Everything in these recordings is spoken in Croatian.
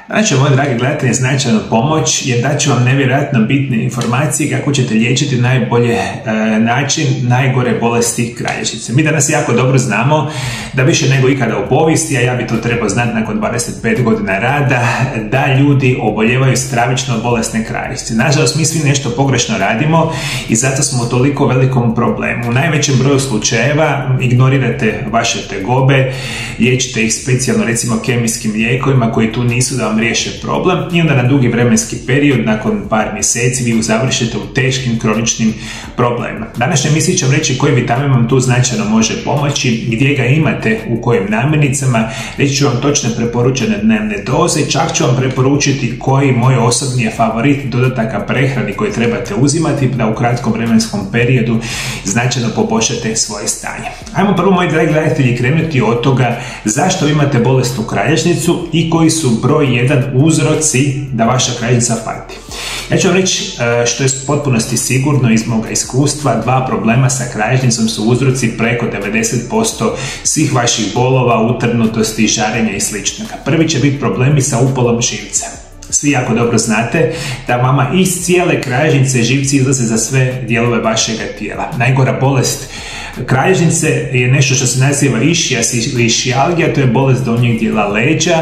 Danas će, moji dragi gledatelji, značajno pomoć jer daću vam nevjerojatno bitne informacije kako ćete liječiti najbolje način najgore bolesti kralježnice. Mi danas jako dobro znamo da više nego ikada u povijesti, a ja bi to trebao znati nakon 25 godina rada, da ljudi oboljevaju stravično bolesne kralježnice. Nažalost, mi svi nešto pogrešno radimo i zato smo u toliko velikom problemu. U najvećem broju slučajeva ignorirate vaše tegobe, liječite ih specijalno recimo kemijskim lijekovima koji tu nisu da vam riješe problem i onda na dugi vremenski period, nakon par mjeseci, vi završite u teškim kroničnim problemima. Današnja emisija ću vam reći koji vitamin vam tu značajno može pomoći, gdje ga imate, u kojim namirnicama, reći ću vam točne preporučene dnevne doze i čak ću vam preporučiti koji moj osobni je favorit dodataka prehrani koje trebate uzimati da u kratkom vremenskom periodu značajno poboljšate svoje stanje. Ajmo prvo, moji dragi gledatelji, krenuti od toga zašto imate bolesnu kralježnicu i koji su broj 1 uzroci da vaša kralježnica pati. Ja ću vam reći što je u potpunosti sigurno iz moga iskustva, dva problema sa kralježnicom su uzroci preko 90% svih vaših bolova, utrnutosti, žarenja i sl. Prvi će biti problemi sa upalom živca. Svi jako dobro znate da vama iz cijele kralježnice živci izlaze za sve dijelove vašega tijela. Najgora bolest kralježnice je nešto što se naziva išias ili išialgija, to je bolest donjeg dijela leđa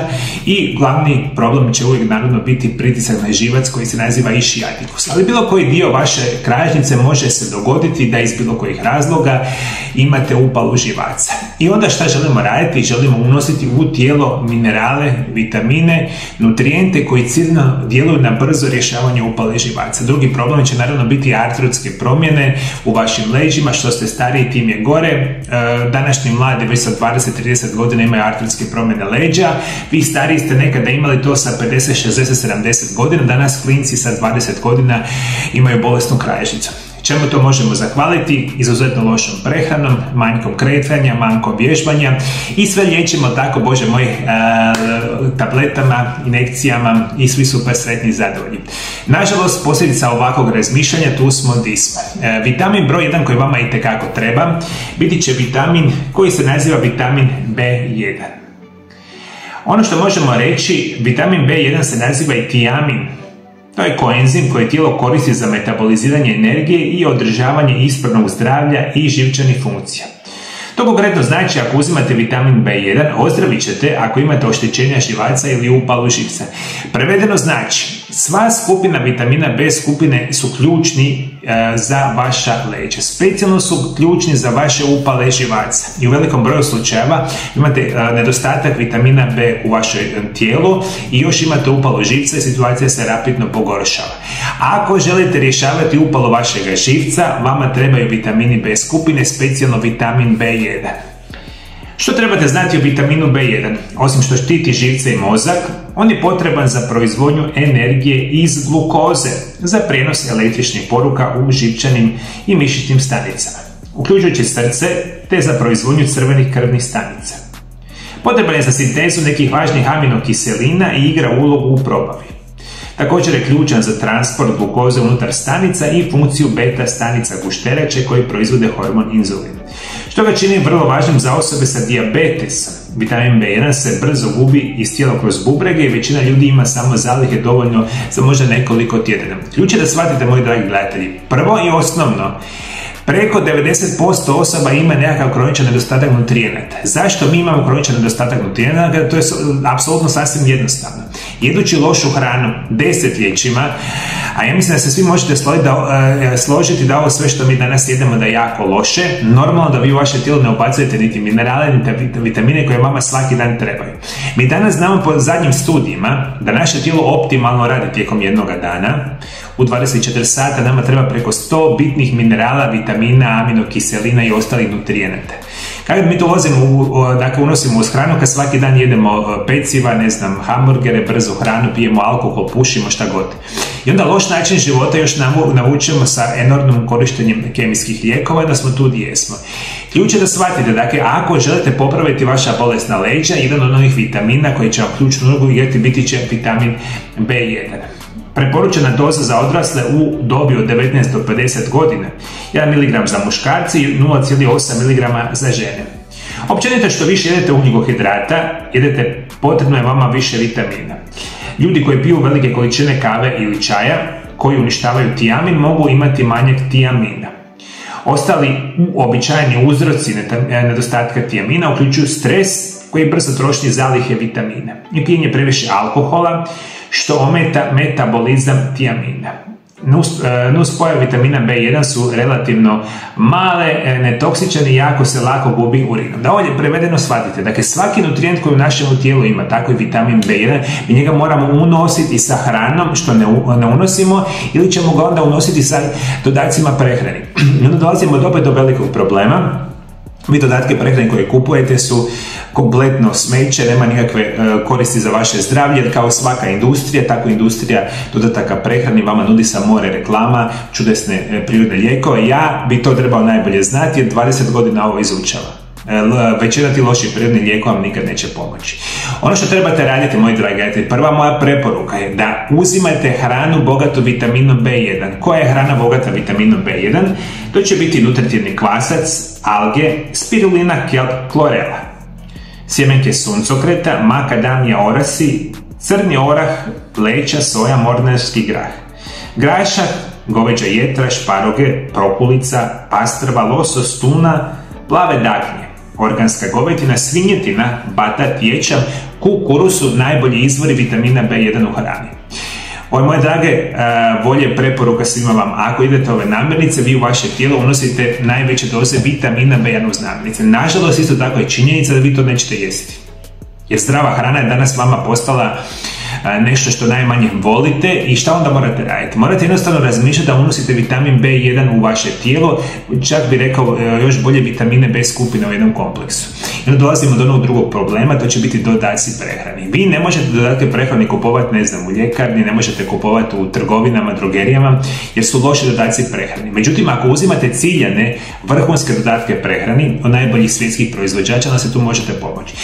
i glavni problem će uvijek naravno biti pritisak na živac koji se naziva išiatikus. Ali bilo koji dio vaše kralježnice može se dogoditi da iz bilo kojih razloga imate upalu živaca. I onda šta želimo raditi? Želimo unositi u tijelo minerale, vitamine, nutrijente koji ciljno djeluju na brzo rješavanje upale živaca. Drugi problem će naravno biti artrotske promjene u vašim leđima. Što ste stariji, tim je gore. Današnji mladi već sa 20-30 godina imaju artrotske promjene leđa. Vi stariji ste nekada imali to sa 50, 60, 70 godina. Danas klinci sa 20 godina imaju bolesnu kralježnicu. Čemu to možemo zahvaliti? Izuzetno lošom prehranom, manjkom kretanja, manjkom vježbanja i sve liječimo tako, Bože moj, tabletama, injekcijama i svi super sretni i zadovoljni. Nažalost, posljedica ovakvog razmišljanja tu smo di smo. Vitamin broj 1 koji vama itekako treba biti će vitamin koji se naziva vitamin B1. Ono što možemo reći, vitamin B1 se naziva i tiamin. To je koenzim koji tijelo koristi za metaboliziranje energije i održavanje ispravnog zdravlja i živčanih funkcija. To konkretno znači ako uzimate vitamin B1, ozdravit ćete ako imate oštećenja živaca ili upalu živca. Prevedeno znači, sva skupina vitamina B skupine su ključni za vaša leđa. Specijalno su ključni za vaše upale živaca. I u velikom broju slučajeva imate nedostatak vitamina B u vašoj tijelu i još imate upalu živca i situacija se rapidno pogoršava. Ako želite rješavati upalu vašega živca, vama trebaju vitamini B skupine, specijalno vitamin B1. Što trebate znati o vitaminu B1? Osim što štiti živce i mozak, on je potreban za proizvodnju energije iz glukoze, za prijenos električnih poruka u živčanim i mišićnim stanicama, uključujući srce te za proizvodnju crvenih krvnih stanica. Potreban je za sintezu nekih važnih aminokiselina i igra ulogu u probavi. Također je ključan za transport glukoze unutar stanica i funkciju beta stanica gušterače koji proizvode hormon inzulin. Što ga čini vrlo važnim za osobe sa dijabetesom. Vitamin B1 se brzo gubi iz tijela kroz bubrege i većina ljudi ima samo zalihe dovoljno za možda nekoliko tjedana. Ključ je da shvatite, moji dragi gledatelji, prvo i osnovno, preko 90% osoba ima nekakav kroničan nedostatak nutrijenata. Zašto mi imamo kroničan nedostatak nutrijenata? To je apsolutno sasvim jednostavno. Jedući lošu hranu desetljećima, a ja mislim da se svi možete složiti da ovo sve što mi danas jedemo da je jako loše, normalno da vi u vaše tijelo ne ubacujete niti minerale, niti vitamine koje vama svaki dan trebaju. Mi danas znamo po zadnjim studijima da naše tijelo optimalno radi tijekom jednoga dana. U 24 sata nama treba preko 100 bitnih minerala, vitamina, aminokiselina i ostalih nutrijenata. Kada mi to unosimo uz hranu, kad svaki dan jedemo peciva, hamburgere, brzu hranu, pijemo alkohol, pušimo, šta god. I onda loš način života još navučemo sa enormnim korištenjem kemijskih lijekova da smo tu gdje jesmo. Ključ je da shvatite, dakle, ako želite popraviti vaša bolesna leđa, jedan od onih vitamina koji će vam ključnu ulogu igrati biti će vitamin B1. Preporučena doza za odrasle u dobi od 19 do 50 godina, 1 mg za muškarci i 0,8 mg za žene. Općenito što više jedete ugljikohidrata, potrebno je vama više vitamina. Ljudi koji piju velike količine kave ili čaja koji uništavaju tiamin mogu imati manjak tiamina. Ostali uobičajeni uzroci nedostatka tiamina uključuju stres koji brzo troši zalihe vitamina i pijenje previše alkohola što ometa metabolizam tiamina. Nuspojave vitamina B1 su relativno male, netoksične i jako se lako gubi urinom. Da ovdje prevedeno shvatite, dakle svaki nutrijent koji u našem tijelu ima, tako i vitamin B1, mi njega moramo unositi sa hranom što ne unosimo ili ćemo ga onda unositi sa dodacima prehrani. I onda dolazimo opet do velikog problema. Vi dodatke prehrane koje kupujete su kompletno smeće, nema nikakve koristi za vaše zdravlje, jer kao svaka industrija, tako industrija dodataka prehrani vama nudi sa more reklama, čudesne prirodne lijekove. Ja bi to trebao najbolje znati jer 20 godina ovo izučava. Većina ti loših prirodnih lijekova vam nikad neće pomoći. Ono što trebate raditi, moji dragi gledatelji, prva moja preporuka je da uzimate hranu bogatu vitaminom B1. Koja je hrana bogata vitaminom B1? To će biti nutritivni kvasac, alge, spirulina, klorela, sjemenke suncokreta, makadamija orasi, crni orah, leća, soja, mornarski grah, grašak, goveđa jetra, šparoge, propolica, pastrva, losos, tuna, plave dagnje, organska govedina, svinjetina, batat, ječam, kukuruz su najbolji izvori vitamina B1 u hrani. Ovo moje drage volje preporuka svima vam. Ako idete ove namirnice, vi u vaše tijelo unosite najveće doze vitamina B1 uz namirnice. Nažalost, isto tako je činjenica da vi to nećete jesti. Jer zdrava hrana je danas vama postala nešto što najmanje volite i šta onda morate raditi? Morate jednostavno razmišljati da unosite vitamin B1 u vaše tijelo, čak bi rekao još bolje vitamine B skupine u jednom kompleksu. I onda dolazimo do onog drugog problema, to će biti dodaci prehrani. Vi ne možete dodatke prehrani kupovati, ne znam, u ljekarni, ne možete kupovati u trgovinama, drogerijama, jer su loši dodaci prehrani. Međutim, ako uzimate ciljane vrhunske dodatke prehrani od najboljih svjetskih proizvođača, onda se tu možete pomoći.